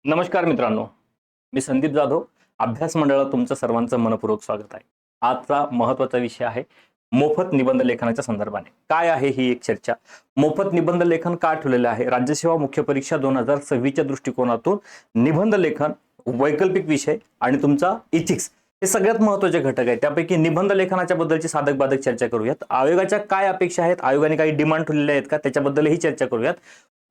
नमस्कार मित्रांनो, मी संदीप जाधव. अभ्यास मंडळात तुमचं सर्वांचं मनपूर्वक स्वागत आहे. आजचा महत्त्वाचा विषय आहे मोफत निबंध लेखनाच्या संदर्भाने. काय आहे ही एक चर्चा? मोफत निबंध लेखन का ठेवलेलं आहे? राज्यसेवा मुख्य परीक्षा 2026 च्या दृष्टिकोनातून निबंध लेखन, वैकल्पिक विषय आणि तुमचा इथिक्स हे सगळ्यात महत्त्वाचे घटक आहेत. त्यापैकी निबंध लेखनाच्या बद्दलची साधक बाधक चर्चा करूयात. आयोगाच्या काय अपेक्षा आहेत? आयोगाने काही डिमांड ठेवलेल्या आहेत का? त्याच्याबद्दलही चर्चा करूयात.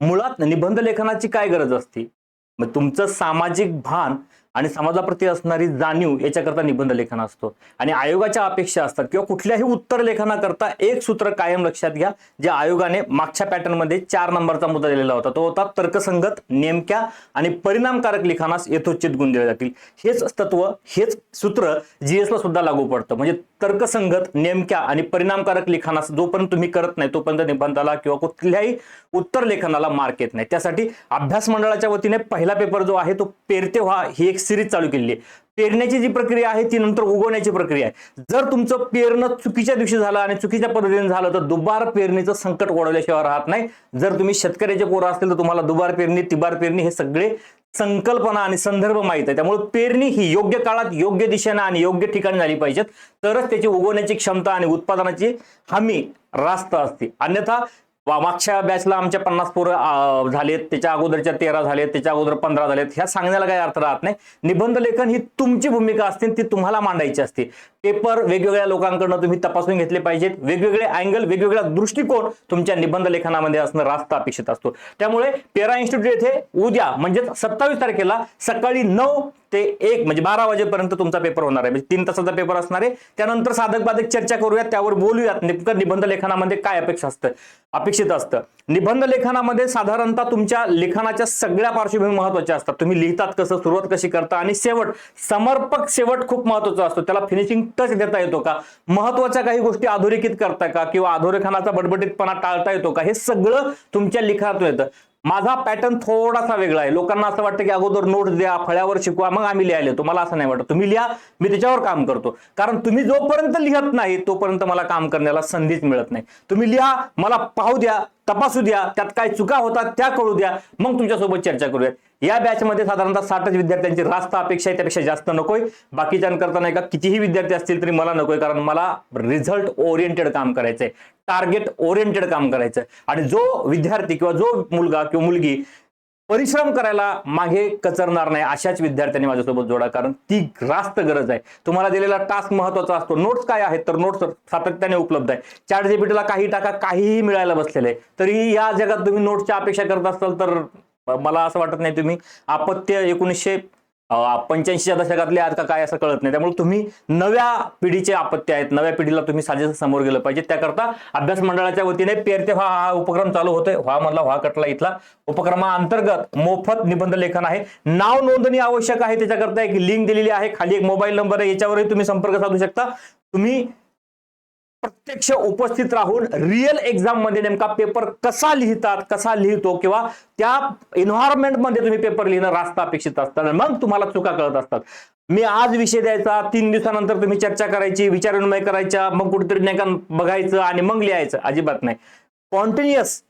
मुळात निबंध लेखनाची काय गरज असते? मग तुमचं सामाजिक भान आणि समाजाप्रती असणारी जाणीव याच्याकरता निबंध लेखन असतो. आणि आयोगाच्या अपेक्षा असतात किंवा कुठल्याही उत्तर लेखनाकरता एक सूत्र कायम लक्षात घ्या, जे आयोगाने मागच्या पॅटर्नमध्ये 4 नंबरचा मुद्दा दिलेला होता. तो होता तर्कसंगत, नेमक्या आणि परिणामकारक लिखाणास यथोचित गुण दिले जातील. हेच तत्व, हेच सूत्र जीएसला सुद्धा लागू पडतं. म्हणजे तर्कसंगत, नेमक्या आणि परिणामकारक लिखाणास जोपर्यंत तुम्ही करत नाही तोपर्यंत निबंधाला किंवा कुठल्याही उत्तर लेखनाला मार्क येत नाही. त्यासाठी अभ्यास मंडळाच्या वतीने पहिला पेपर जो आहे तो पेरते व्हा ही एक सिरीज चालू केलेली आहे. पेरण्याची जी प्रक्रिया आहे ती नंतर उगवण्याची प्रक्रिया आहे. जर तुमचं पेरणं चुकीच्या दिवशी झालं आणि चुकीच्या पद्धतीने झालं तर दुबार पेरणीचं संकट ओढवल्याशिवाय राहत नाही. जर तुम्ही शेतकऱ्याचे पोरं असतील तर तुम्हाला दुबार पेरणी, तिबार पेरणी हे सगळे संकल्पना आणि संदर्भ माहित आहे. त्यामुळे पेरणी ही योग्य काळात, योग्य दिशेने आणि योग्य ठिकाणी झाली पाहिजेत, तरच त्याची उगवण्याची क्षमता आणि उत्पादनाची हमी रास्त असते. अन्यथा मागच्या बॅचला आमच्या 50 पोरं झालेत, त्याच्या अगोदरच्या 13 झालेत, त्याच्या अगोदर 15 झालेत, ह्या सांगण्याला काही अर्थ राहत नाही. निबंध लेखन ही तुमची भूमिका असते, ती तुम्हाला मांडायची असते. पेपर वेगवेगळ्या लोकांकडून तुम्ही तपासून घेतले पाहिजेत. वेगवेगळे अँगल, वेगवेगळा दृष्टिकोन तुमच्या निबंध लेखनामध्ये असणं रास्त अपेक्षित असतो. त्यामुळे पेरा इन्स्टिट्यूट येथे उद्या म्हणजे 27 तारखेला सकाळी 9 ते 1 म्हणजे 12 वाजेपर्यंत तुमचा पेपर होणार आहे. म्हणजे 3 तासाचा पेपर असणार आहे. त्यानंतर साधक बाधक चर्चा करूयात, त्यावर बोलूयात नेमकं निबंध लेखनामध्ये काय अपेक्षित असतं. निबंध लेखनामध्ये साधारणतः तुमच्या लेखनाच्या सगळ्या पार्श्वभूमी महत्वाच्या असतात. तुम्ही लिहितात कसं, सुरुवात कशी करता आणि शेवट, समर्पक शेवट खूप महत्वाचा असतो. त्याला फिनिशिंग टच देता येतो का, महत्वाच्या काही गोष्टी अधोरेखित करता का किंवा अधोरेखनाचा बडबडीतपणा टाळता येतो का, हे सगळं तुमच्या लिखाणातून येतं. माझा पॅटर्न थोडासा वेगळा आहे. लोकांना असं वाटतं की अगोदर नोट्स द्या, फळ्यावर शिकवा, मग आम्ही लिहायला येतो. मला असं नाही वाटत. तुम्ही लिहा, मी त्याच्यावर काम करतो. कारण तुम्ही जोपर्यंत लिहत नाही तोपर्यंत मला काम करण्याला संधीच मिळत नाही. तुम्ही लिहा, मला पाहू द्या, तपासू द्या, त्यात काय चुका होतात त्या कळू द्या, मग तुमच्यासोबत चर्चा करूयात. या बॅचमध्ये साधारणतः 60 विद्यार्थ्यांची रास्त अपेक्षा आहे, त्यापेक्षा जास्त नकोय. बाकीच्यांकरता नाही का कितीही विद्यार्थी असतील तरी मला नकोय, कारण मला रिझल्ट ओरिएंटेड काम करायचंय, टार्गेट ओरिएंटेड काम करायचंय. आणि जो विद्यार्थी किंवा जो मुलगा किंवा मुलगी परिश्रम करायला मागे कचरणार नाही अशाच विद्यार्थ्यांनी माझ्यासोबत जोडा, कारण ती रास्त गरज आहे. तुम्हाला दिलेला टास्क महत्वाचा असतो. नोट्स काय आहेत तर नोट्स सातत्याने उपलब्ध आहे. चॅट जीपीटीला काही टाका, काहीही मिळायला बसलेलं आहे. तरी या जगात तुम्ही नोट्सच्या अपेक्षा करत असाल तर मला असं वाटत नाही तुम्ही अपत्य 1985च्या दशकातले आहात का काय असं कळत नाही. त्यामुळे तुम्ही नव्या पिढीचे अपत्य आहेत. नव्या पिढीला तुम्ही साजेसं समोर गेलं पाहिजे. त्याकरता अभ्यास मंडळाच्या वतीने पेरते व्हा हा उपक्रम चालू होतोय. व्हा मधला व्हा कटला इथला उपक्रमाअंतर्गत मोफत निबंध लेखन आहे. नाव नोंदणी आवश्यक आहे. त्याच्याकरता एक लिंक दिलेली आहे, खाली एक मोबाईल नंबर आहे, याच्यावरही तुम्ही संपर्क साधू शकता. तुम्ही प्रत्यक्ष उपस्थित राहून रिअल एक्झाम मध्ये नेमका पेपर कसा लिहितात, कसा लिहितो किंवा त्या एन्व्हायरमेंट मध्ये तुम्ही पेपर लिहिणं रास्त अपेक्षित असतं. मग तुम्हाला चुका कळत असतात. मी आज विषय द्यायचा, 3 दिवसानंतर तुम्ही चर्चा करायची, विचारविनिमय करायचा, मग कुठेतरी नाही का बघायचं आणि मग लिहायचं, अजिबात नाही. कॉन्टिन्युअस,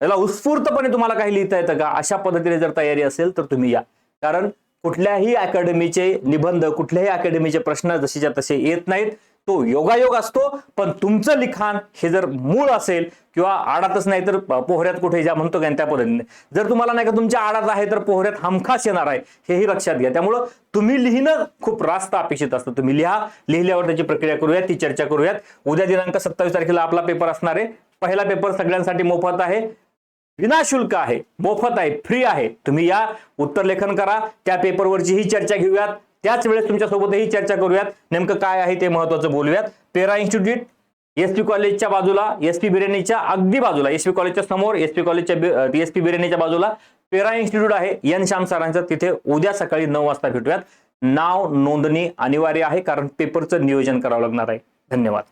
याला उत्स्फूर्तपणे तुम्हाला काही लिहिता येतं का, अशा पद्धतीने जर तयारी असेल तर तुम्ही या. कारण कुठल्याही अकॅडमीचे निबंध, कुठल्याही अकॅडमीचे प्रश्न जशीच्या तसे येत नाहीत. तो योगायोग असतो. पण तुमचं लिखाण हे जर मूळ असेल किंवा आडातच नाही तर पोहऱ्यात कुठे ज्या म्हणतो त्या पद्धतीने, जर तुम्हाला नाही का तुमच्या आडात आहे तर पोहऱ्यात हमखास येणार आहे, हेही लक्षात घ्या. त्यामुळं तुम्ही लिहिणं खूप रास्त अपेक्षित असतं. तुम्ही लिहा, लिहिल्यावर त्याची प्रक्रिया करूयात, ती चर्चा करूयात. उद्या दिनांक 27 तारखेला आपला पेपर असणार आहे. पहिला पेपर सगळ्यांसाठी मोफत आहे, विनाशुल्क आहे, मोफत आहे, फ्री आहे. तुम्ही या, उत्तर लेखन करा, त्या पेपरवरची ही चर्चा घेऊयात. त्याच वेळेस तुमच्यासोबतही चर्चा करूयात, नेमकं काय आहे ते महत्वाचं बोलूयात. पेरा इन्स्टिट्यूट एसपी कॉलेजच्या बाजूला, एसपी बिर्याणीच्या अगदी बाजूला, एसपी कॉलेजच्या समोर, एसपी कॉलेजच्या एसपी बिर्याणीच्या बाजूला पेरा इन्स्टिट्यूट आहे, एन श्याम सरांचं. तिथे उद्या सकाळी 9 वाजता भेटूयात. नाव नोंदणी अनिवार्य आहे, कारण पेपरचं नियोजन करावं लागणार आहे. धन्यवाद.